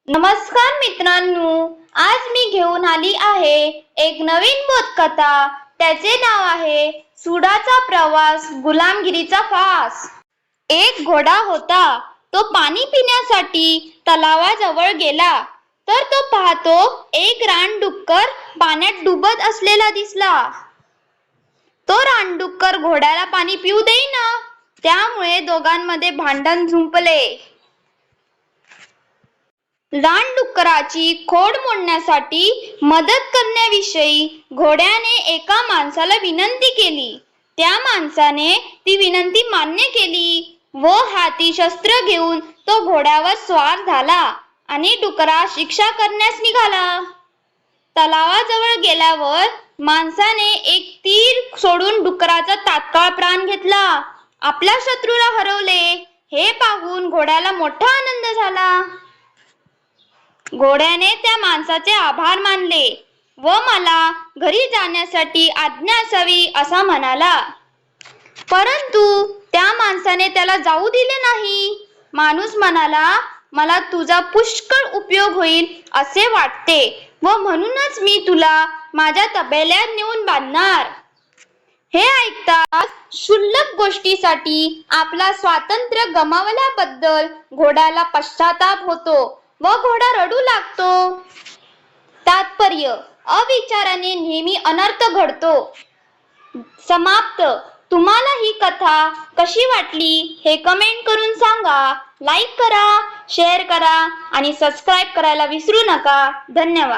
नमस्कार मित्रांनो, आज मी घेऊन आली आहे एक नवीन बोधकथा। त्याचे नाव आहे सुडाचा प्रवास, गुलामगिरीचा फास। एक घोडा होता। तो पाणी पिण्यासाठी तलावाजवळ गेला तर तो पाहतो एक रानडुक्कर पाण्यात डुबत असलेला दिसला। तो रानडुक्कर घोड्याला पाणी पिऊ देईना, त्यामुळे दोघांमध्ये भांडण झुंपले। रानडुक्कराची खोड मोडण्यासाठी मदत करण्याविषयी घोड्याने एका माणसाला विनंती केली। त्या माणसाने ती विनंती मान्य केली व हाती शस्त्र घेऊन तो घोड्यावर स्वार झाला आणि डुकरास शिक्षा करण्यास निघाला। तलावाजवळ गेल्यावर माणसाने एक तीर सोडून डुकराचा तात्काळ प्राण घेतला। आपल्या शत्रूला हरवले हे पाहून घोड्याला मोठा आनंद झाला। घोड्याने त्या माणसाचे आभार मानले व मला घरी जाण्यासाठी आज्ञा असावी असा म्हणाला। परंतु त्या माणसाने त्याला जाऊ दिले नाही। माणूस म्हणाला, मला तुझा पुष्कळ उपयोग होईल असे वाटते व म्हणूनच मी तुला माझ्या तबेल्यात नेऊन बांधणार। हे ऐकताच क्षुल्लक गोष्टीसाठी आपला स्वातंत्र्य गमावल्याबद्दल घोड्याला पश्चाताप होतो व घोडा रडू लागतो। तात्पर्य: अविचाराने नेहमी अनर्थ घडतो। समाप्त। तुम्हाला ही कथा कशी वाटली हे कमेंट करून सांगा। लाईक करा, शेअर करा आणि सबस्क्राईब करायला विसरू नका। धन्यवाद।